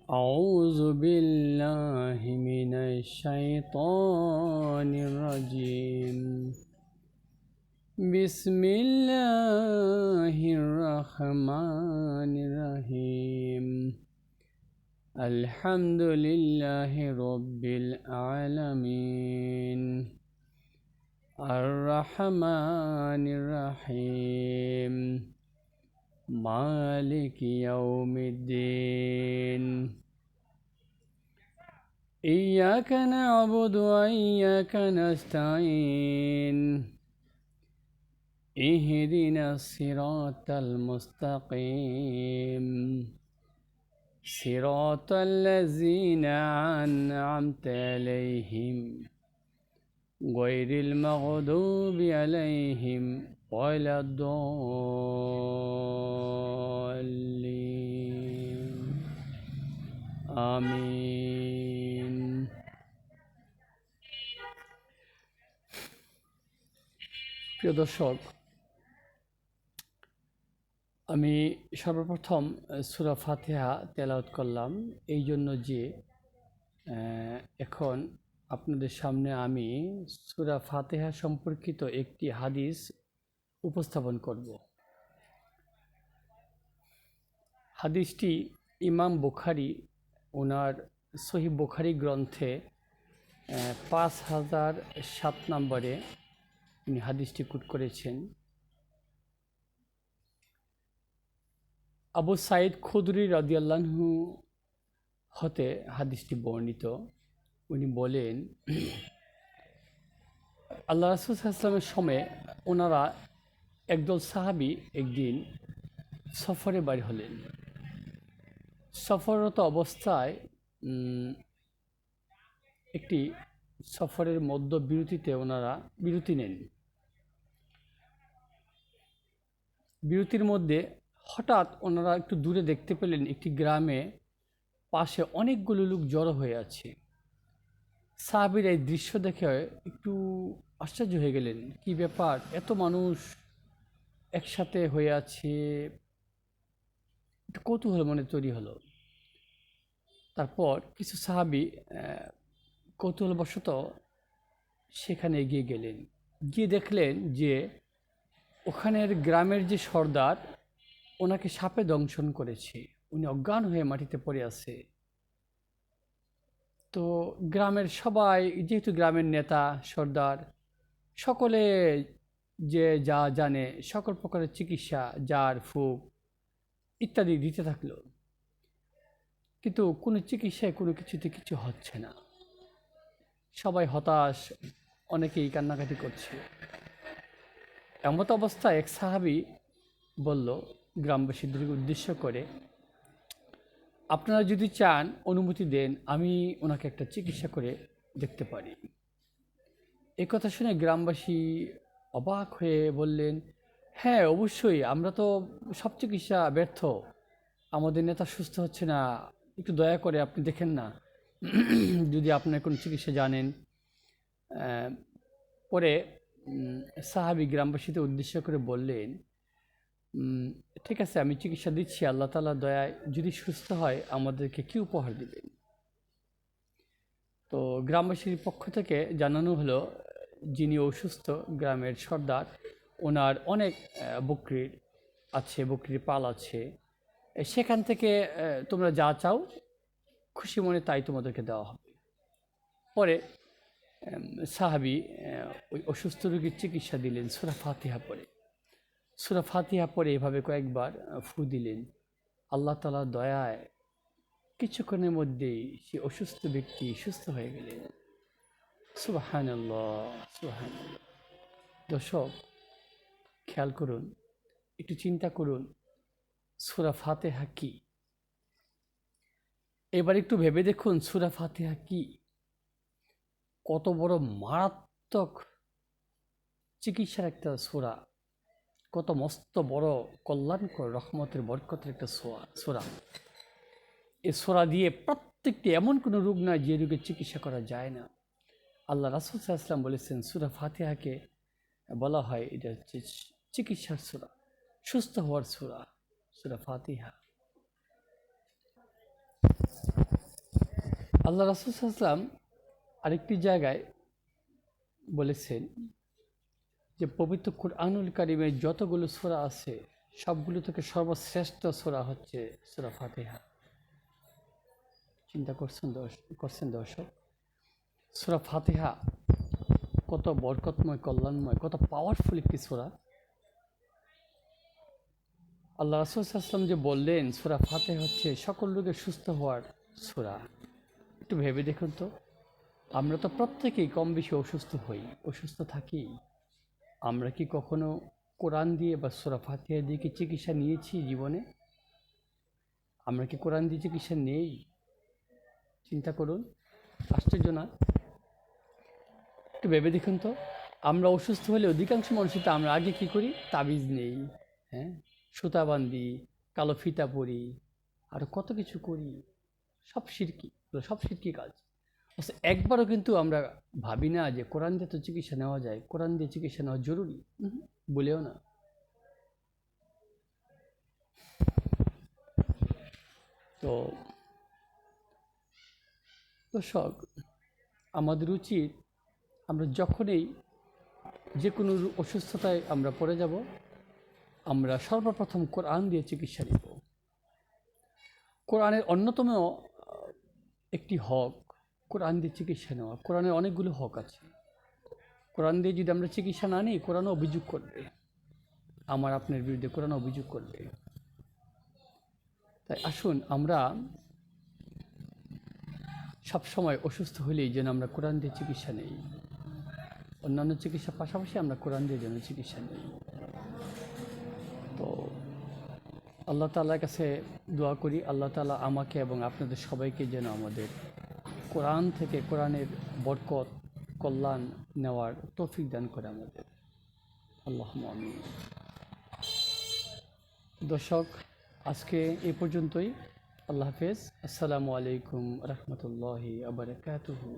أعوذ بالله من الشيطان الرجيم بسم الله الرحمن الرحيم الحمد لله رب العالمين الرحمن الرحيم مالك يوم الدين إياك نعبد وإياك نستعين اهدنا الصراط المستقيم صراط الذين أنعمت عليهم غير المغضوب عليهم ولا الضالين آمين প্রিয় দর্শক, আমি সর্বপ্রথম সূরা ফাতিহা তেলাওয়াত করলাম এই জন্য যে এখন আপনাদের সামনে আমি সূরা ফাতিহা সম্পর্কিত একটি হাদিস উপস্থাপন করব। হাদিসটি ইমাম বুখারী ওনার সহিহ বুখারী গ্রন্থে 5007 নম্বরে উনি হাদিসটি কোট করেছেন। আবু সাঈদ খুদরি রাদিয়াল্লাহু আনহু হতে হাদিসটি বর্ণিত। উনি বলেন, আল্লাহ রাসূল সাল্লাল্লাহু আলাইহি ওয়াসাল্লামের সময়ে ওনারা একদল সাহাবী একদিন সফরে বের হলেন। সফররত অবস্থায় একটি সফরের মধ্য বিরতিতে ওনারা বিরতি নেন। বিরতির মধ্যে হঠাৎ ওনারা একটু দূরে দেখতে পেলেন একটি গ্রামে পাশে অনেকগুলো লোক জড়ো হয়ে আছে। সাহাবীরা এই দৃশ্য দেখে একটু আশ্চর্য হয়ে গেলেন, কি ব্যাপার, এত মানুষ একসাথে হয়ে আছে। একটু কৌতূহল মনে তৈরি হলো। তারপর কিছু সাহাবী কৌতূহলবশত সেখানে এগিয়ে গেলেন। গিয়ে দেখলেন যে ওখানের গ্রামের যে সর্দার, ওনাকে সাপে দংশন করেছে, উনি অজ্ঞান হয়ে মাটিতে পড়ে আছে। তো গ্রামের সবাই, যেহেতু গ্রামের নেতা সর্দার, সকলে যে যা জানে সকল প্রকারের চিকিৎসা, জার ফুক ইত্যাদি দিতে থাকলো, কিন্তু কোনো চিকিৎসায় কোনো কিছুতে কিছু হচ্ছে না। সবাই হতাশ, অনেকেই কান্নাকাটি করছে। এমত অবস্থায় এক সাহাবী বলল গ্রামবাসীদের উদ্দেশ্য করে, আপনারা যদি চান অনুমতি দেন, আমি ওনাকে একটা চিকিৎসা করে দেখতে পারি। এই কথা শুনে গ্রামবাসী অবাক হয়ে বললেন, হ্যাঁ অবশ্যই, আমরা তো সব চিকিৎসা ব্যর্থ, আমাদের নেতা সুস্থ হচ্ছে না, একটু দয়া করে আপনি দেখেন না, যদি আপনার কোনো চিকিৎসা জানেন। পরে সাহাবী গ্রামবাসীদের উদ্দেশ্য করে বললেন, ঠিক আছে, আমি চিকিৎসা দিচ্ছি, আল্লাহ তাআলার দয়ায় যদি সুস্থ হয় আমাদেরকে কি উপহার দিবেন। তো গ্রামবাসীর পক্ষ থেকে জানানো হলো, যিনি অসুস্থ গ্রামের সর্দার, ওনার অনেক বকরির আছে, বকরির পাল আছে, সেখান থেকে তোমরা যা চাও খুশি মনে তাই তোমাদেরকে দেওয়া হবে। পরে সাহাবী ওই অসুস্থ রোগীর চিকিৎসা দিলেন সূরা ফাতিহা পড়ে। সূরা ফাতিহা পড়ে এভাবে কয়েকবার ফু দিলেন। আল্লাহ তাআলার দয়ায় কিছুক্ষণের মধ্যেই সে অসুস্থ ব্যক্তি সুস্থ হয়ে গেলেন। সুবহানাল্লাহ, সুবহানাল্লাহ। দর্শক, খেয়াল করুন, একটু চিন্তা করুন, সূরা ফাতিহা কি? এবার একটু ভেবে দেখুন সূরা ফাতিহা কি, কত বড় মারাত্মক চিকিৎসার একটা সূরা, কত মস্ত বড় কল্যাণকর রহমতের বরকতের একটা সূরা। এই সূরা দিয়ে প্রত্যেকটি এমন কোনো রোগ নয় যে রোগের চিকিৎসা করা যায় না। আল্লাহ রাসূল সাল্লাল্লাহু আলাইহি ওয়াসাল্লাম বলেছেন, সূরা ফাতিহাকে বলা হয় এটা হচ্ছে চিকিৎসার সূরা, সুস্থ হওয়ার সূরা, সূরা ফাতিহা। আল্লাহ রাসূল সাল্লাল্লাহু আলাইহি ওয়াসাল্লাম আরেকটি জায়গায় বলেছেন যে পবিত্র কুরআনুল কারীমের যতগুলো সূরা আছে সবগুলো থেকে সর্বশ্রেষ্ঠ সূরা হচ্ছে সূরা ফাতিহা। চিন্তা করছেন দর্শক, সূরা ফাতিহা কত বরকতময়, কল্যাণময়, কত পাওয়ারফুল একটি সূরা। আল্লাহ রাসূল সাল্লাল্লাহু আলাইহি ওয়াসাল্লাম যে বললেন সূরা ফাতিহা হচ্ছে সকল রোগে সুস্থ হওয়ার সূরা। একটু ভেবে দেখুন তো, আমরা তো প্রত্যেকেই কম বেশি অসুস্থ হই, অসুস্থ থাকি। আমরা কি কখনো কোরআন দিয়ে বা সূরা ফাতিহা দিয়ে কি চিকিৎসা নিয়েছি জীবনে? আমরা কি কোরআন দিয়ে চিকিৎসা নেই? চিন্তা করুন, আশ্চর্য না? একটু ভেবে দেখুন তো, আমরা অসুস্থ হলে অধিকাংশ মানুষই তো আমরা আগে কি করি? তাবিজ নেই, হ্যাঁ, সুতা বান্ধি, কালো ফিতা পরি, আরও কত কিছু করি। সব শিরকি কাজ। অথচ একবারও কিন্তু আমরা ভাবি না যে কোরআন দিয়ে তো চিকিৎসা নেওয়া যায়, কোরআন দিয়ে চিকিৎসা নেওয়া জরুরি, বলেও না। তো দর্শক, আমাদের উচিত আমরা যখনই যে কোনো অসুস্থতায় আমরা পড়ে যাব, আমরা সর্বপ্রথম কোরআন দিয়ে চিকিৎসা নেব। কোরআনের অন্যতম একটি হক কোরআন দিয়ে চিকিৎসা নেওয়া। কোরআনের অনেকগুলো হক আছে। কোরআন দিয়ে যদি আমরা চিকিৎসা না নিই, কোরআনও অভিযোগ করবে, আমার আপনার বিরুদ্ধে কোরআন অভিযোগ করবে। তাই আসুন আমরা সবসময় অসুস্থ হলেই যেন আমরা কোরআন দিয়ে চিকিৎসা নেই, অন্যান্য চিকিৎসার পাশাপাশি আমরা কোরআন দিয়ে যেন চিকিৎসা নেই। তো আল্লাহ তাআলার কাছে দোয়া করি, আল্লাহ তাআলা আমাকে এবং আপনাদের সবাইকে যেন আমাদের কোরআন থেকে কোরআনের বরকত, কল্যাণ নেওয়ার তৌফিক দান করে আমাদের। আল্লাহুম্মা আমিন। দর্শক, আজকে এই পর্যন্তই। আল্লাহ হাফেজ। আসসালামু আলাইকুম রাহমাতুল্লাহি ওয়া বারাকাতুহু।